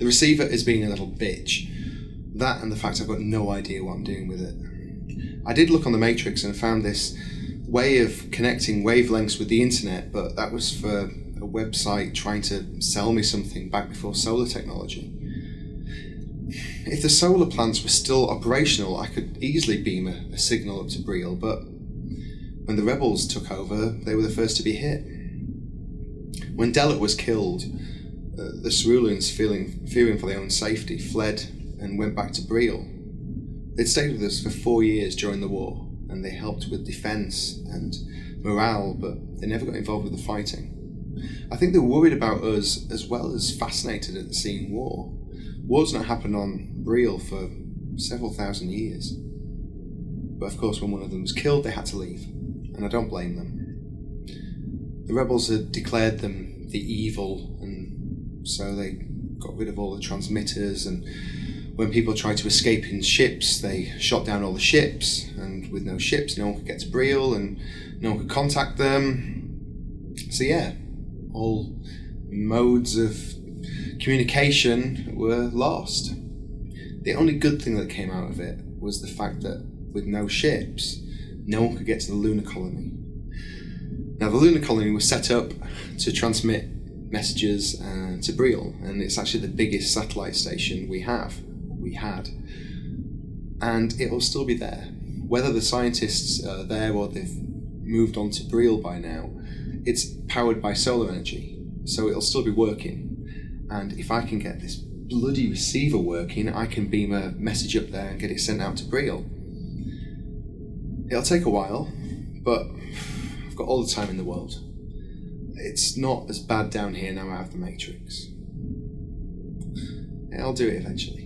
receiver is being a little bitch. That and the fact I've got no idea what I'm doing with it. I did look on the Matrix and found this way of connecting wavelengths with the internet, but that was for a website trying to sell me something back before solar technology. If the solar plants were still operational, I could easily beam a signal up to Breel, but when the rebels took over, they were the first to be hit. When Delut was killed, the Ceruleans, fearing for their own safety, fled and went back to Breel. They'd stayed with us for 4 years during the war, and they helped with defence and morale, but they never got involved with the fighting. I think they're worried about us as well as fascinated at seeing war. War's not happened on Breel for several thousand years. But of course, when one of them was killed, they had to leave, and I don't blame them. The rebels had declared them the evil, and so they got rid of all the transmitters, and when people tried to escape in ships, they shot down all the ships, and with no ships, no one could get to Breel, and no one could contact them. So yeah, all modes of communication were lost. The only good thing that came out of it was the fact that with no ships, no one could get to the lunar colony. Now, the lunar colony was set up to transmit messages to Breel, and it's actually the biggest satellite station we had, and it will still be there. Whether the scientists are there or they've moved on to Breel by now, it's powered by solar energy, so it'll still be working. And if I can get this bloody receiver working, I can beam a message up there and get it sent out to Breel. It'll take a while, but I've got all the time in the world. It's not as bad down here now out of the Matrix. I'll do it eventually.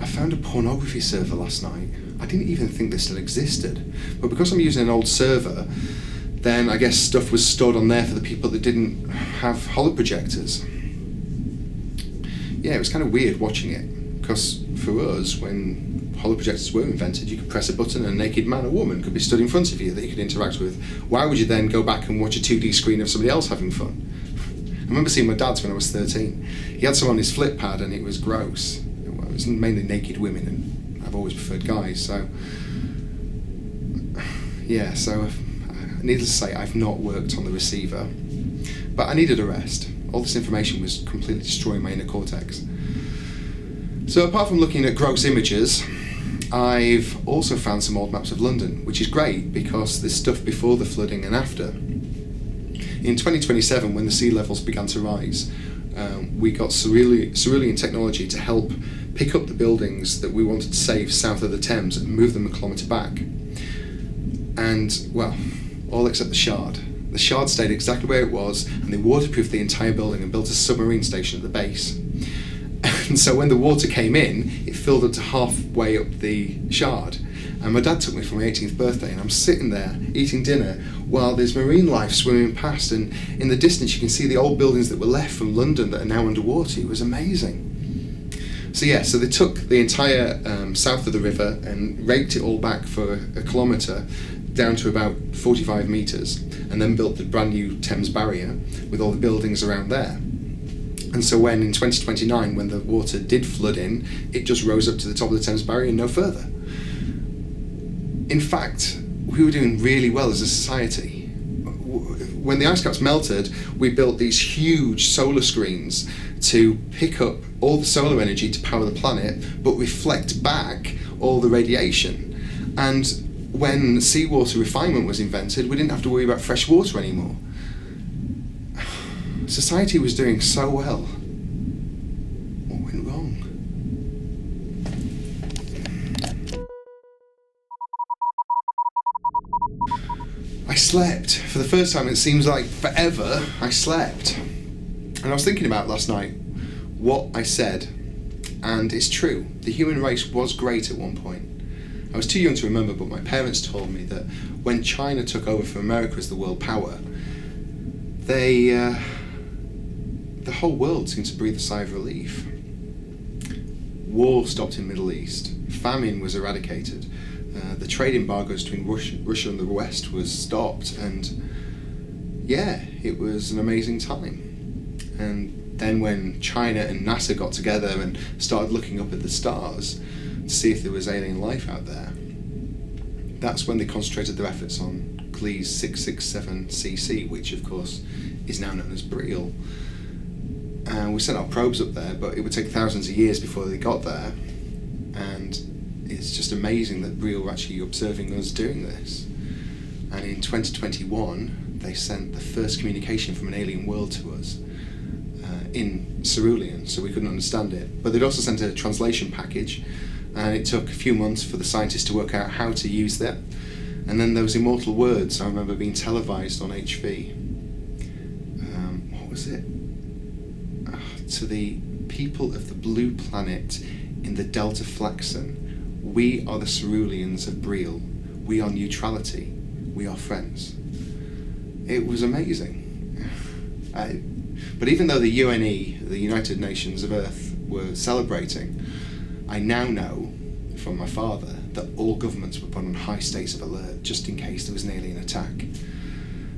I found a pornography server last night. I didn't even think this still existed, but because I'm using an old server, then I guess stuff was stored on there for the people that didn't have holoprojectors. Yeah, it was kind of weird watching it, because for us, when holoprojectors were invented, you could press a button and a naked man or woman could be stood in front of you that you could interact with. Why would you then go back and watch a 2D screen of somebody else having fun? I remember seeing my dad's when I was 13. He had some on his flip pad and it was gross. It was mainly naked women, and I've always preferred guys, so... Yeah, so needless to say, I've not worked on the receiver, but I needed a rest. All this information was completely destroying my inner cortex. So apart from looking at gross images, I've also found some old maps of London, which is great because there's stuff before the flooding and after. In 2027, when the sea levels began to rise, we got Cerulean technology to help pick up the buildings that we wanted to save south of the Thames and move them a kilometre back. And, well, all except the Shard. The Shard stayed exactly where it was, and they waterproofed the entire building and built a submarine station at the base. And so when the water came in, it filled up to halfway up the Shard. And my dad took me for my 18th birthday, and I'm sitting there eating dinner while there's marine life swimming past, and in the distance you can see the old buildings that were left from London that are now underwater. It was amazing. So yeah, so they took the entire south of the river and raked it all back for a kilometre down to about 45 metres, and then built the brand new Thames barrier with all the buildings around there. And so when in 2029, when the water did flood in, it just rose up to the top of the Thames barrier and no further. In fact, we were doing really well as a society. When the ice caps melted, we built these huge solar screens to pick up all the solar energy to power the planet, but reflect back all the radiation. And when seawater refinement was invented, we didn't have to worry about fresh water anymore. Society was doing so well. What went wrong? I slept. For the first time, it seems like forever, I slept. And I was thinking about last night what I said, and it's true. The human race was great at one point. I was too young to remember, but my parents told me that when China took over from America as the world power, the whole world seemed to breathe a sigh of relief. War stopped in the Middle East. Famine was eradicated. The trade embargoes between Russia and the West was stopped, and yeah, it was an amazing time. And then when China and NASA got together and started looking up at the stars to see if there was alien life out there, that's when they concentrated their efforts on Gliese 667cc, which of course is now known as Briel. And we sent our probes up there, but it would take thousands of years before they got there. And it's just amazing that Briel were actually observing us doing this. And in 2021, they sent the first communication from an alien world to us in Cerulean, so we couldn't understand it. But they'd also sent a translation package, and it took a few months for the scientists to work out how to use that. And then those immortal words, I remember being televised on HV. What was it? To the people of the blue planet in the Delta Flexon, we are the Ceruleans of Briel. We are neutrality. We are friends. It was amazing. But even though the UNE, the United Nations of Earth, were celebrating, I now know from my father that all governments were put on high states of alert just in case there was an alien attack.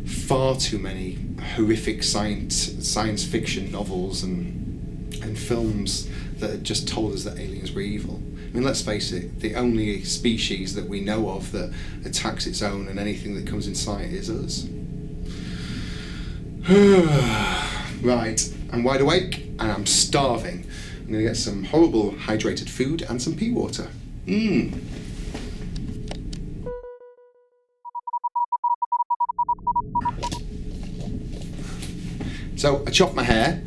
Far too many horrific science fiction novels and films that had just told us that aliens were evil. I mean, let's face it, the only species that we know of that attacks its own and anything that comes in sight is us. Right, I'm wide awake and I'm starving. I'm going to get some horrible hydrated food and some pea water. So I chopped my hair,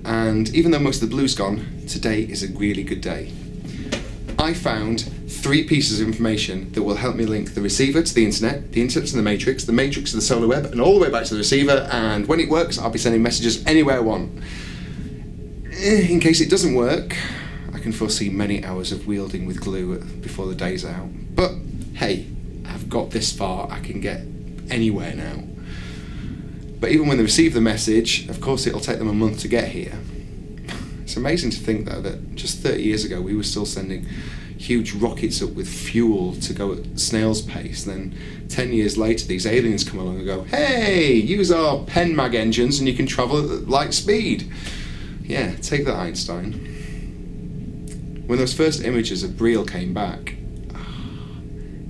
and even though most of the blue's gone, today is a really good day. I found 3 pieces of information that will help me link the receiver to the internet to the matrix to the solar web, and all the way back to the receiver, and when it works, I'll be sending messages anywhere I want. In case it doesn't work, I can foresee many hours of wielding with glue before the day's out. But hey, I've got this far, I can get anywhere now. But even when they receive the message, of course it'll take them a month to get here. It's amazing to think though that just 30 years ago we were still sending huge rockets up with fuel to go at snail's pace. Then 10 years later these aliens come along and go, hey, use our pen mag engines and you can travel at light speed. Yeah, take that, Einstein. When those first images of Briel came back,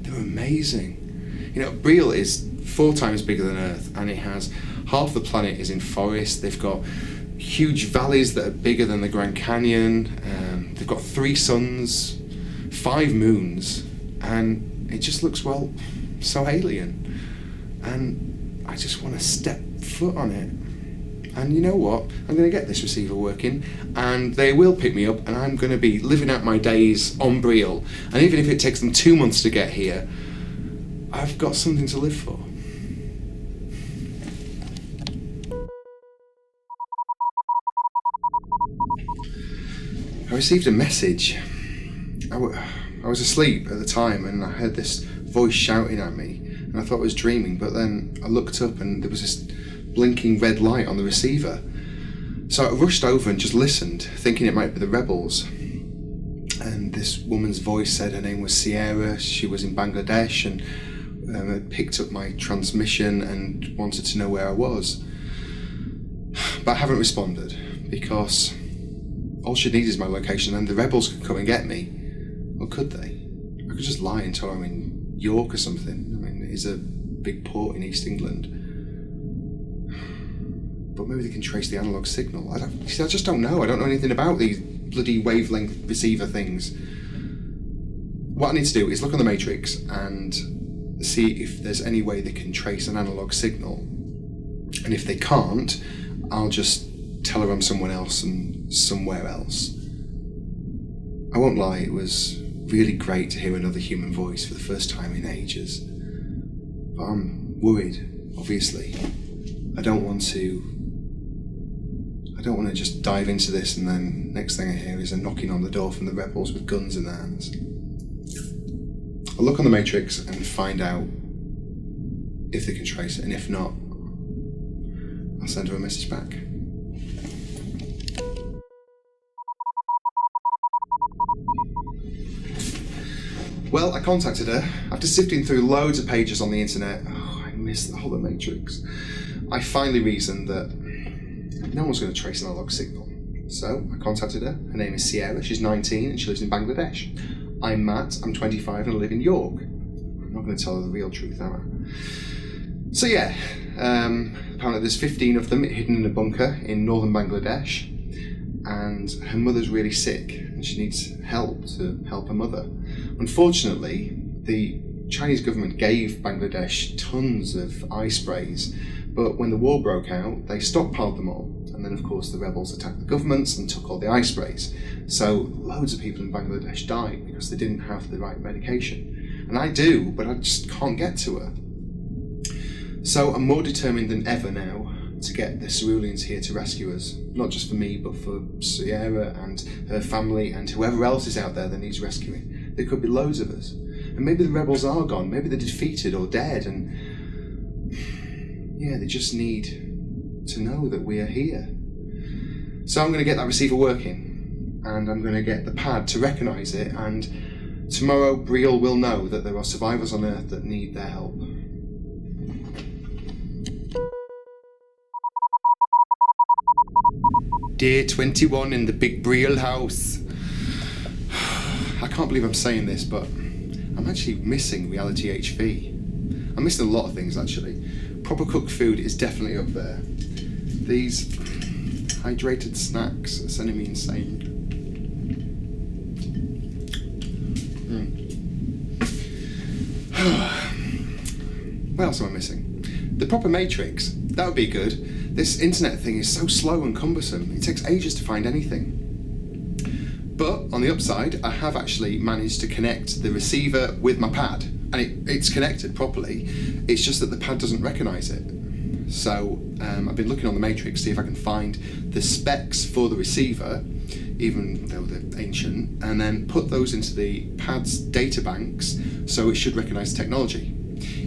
they were amazing. You know, Briel is 4 times bigger than Earth, and it has half the planet is in forest. They've got huge valleys that are bigger than the Grand Canyon. They've got 3 suns, 5 moons, and it just looks, well, so alien. And I just want to step foot on it. And you know what? I'm going to get this receiver working, and they will pick me up, and I'm going to be living out my days on Briel. And even if it takes them 2 months to get here, I've got something to live for. I received a message. I was asleep at the time, and I heard this voice shouting at me, and I thought I was dreaming, but then I looked up and there was this blinking red light on the receiver. So I rushed over and just listened, thinking it might be the rebels. And this woman's voice said her name was Sierra, she was in Bangladesh, and had picked up my transmission and wanted to know where I was. But I haven't responded, because all she needs is my location and the rebels could come and get me. Or could they? I could just lie and tell them I'm in York or something. I mean, it's a big port in East England. But maybe they can trace the analog signal. I just don't know. I don't know anything about these bloody wavelength receiver things. What I need to do is look on the matrix and see if there's any way they can trace an analog signal. And if they can't, I'll just tell her I'm someone else and somewhere else. I won't lie, it was really great to hear another human voice for the first time in ages. But I'm worried, obviously. I don't want to just dive into this and then next thing I hear is a knocking on the door from the rebels with guns in their hands. I'll look on the matrix and find out if they can trace it, and if not, I'll send her a message back. Well, I contacted her After sifting through loads of pages on the internet, I missed the whole Matrix, I finally reasoned that no one's going to trace an analog signal. So I contacted her. Her name is Sierra, she's 19 and she lives in Bangladesh. I'm Matt, I'm 25 and I live in York. I'm not going to tell her the real truth, am I? So yeah, apparently there's 15 of them hidden in a bunker in northern Bangladesh, and her mother's really sick and she needs help to help her mother. Unfortunately, the Chinese government gave Bangladesh tons of eye sprays, but when the war broke out, they stockpiled them all. And then, of course, the rebels attacked the governments and took all the eye sprays. So loads of people in Bangladesh died because they didn't have the right medication. And I do, but I just can't get to her. So I'm more determined than ever now to get the ceruleans here to rescue us. Not just for me, but for Sierra and her family and whoever else is out there that needs rescuing. There could be loads of us. And maybe the rebels are gone, maybe they're defeated or dead, and yeah, they just need to know that we are here. So I'm going to get that receiver working, and I'm going to get the pad to recognise it, and tomorrow Brielle will know that there are survivors on Earth that need their help. Day 21 in the big Brielle house. I can't believe I'm saying this, but I'm actually missing reality HV. I'm missing a lot of things, actually. Proper cooked food is definitely up there. These hydrated snacks are sending me insane. What else am I missing? The proper Matrix. That would be good. This internet thing is so slow and cumbersome. It takes ages to find anything. But on the upside, I have actually managed to connect the receiver with my pad, and it's connected properly. It's just that the pad doesn't recognise it. So I've been looking on the Matrix to see if I can find the specs for the receiver, even though they're ancient, and then put those into the pad's data banks so it should recognise technology.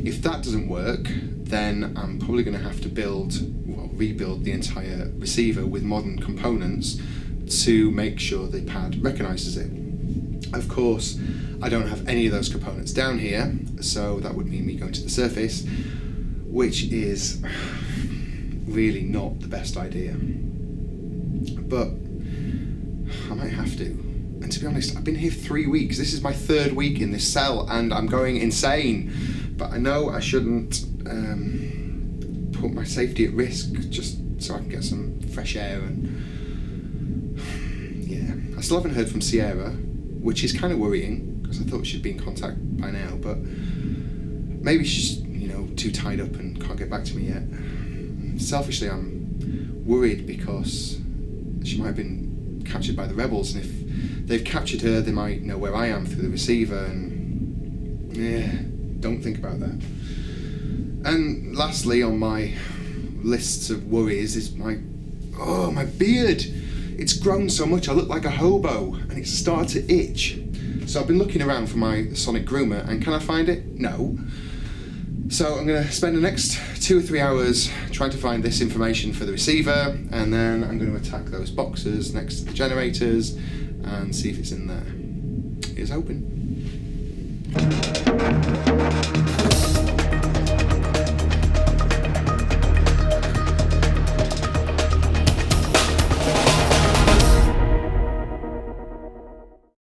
If that doesn't work, then I'm probably going to have to rebuild the entire receiver with modern components to make sure the pad recognises it. Of course, I don't have any of those components down here, so that would mean me going to the surface, which is really not the best idea. But I might have to. And to be honest, I've been here 3 weeks. This is my 3rd week in this cell, and I'm going insane. But I know I shouldn't put my safety at risk just so I can get some fresh air. And yeah, I still haven't heard from Sierra, which is kind of worrying because I thought she'd be in contact by now, but maybe she's too tied up and can't get back to me yet. Selfishly, I'm worried because she might have been captured by the rebels, and if they've captured her, they might know where I am through the receiver, and yeah, don't think about that. And lastly on my lists of worries is my beard. It's grown so much I look like a hobo and it's started to itch. So I've been looking around for my sonic groomer, and can I find it? No. So I'm going to spend the next 2 or 3 hours trying to find this information for the receiver, and then I'm going to attack those boxes next to the generators and see if it's in there. Here's hoping.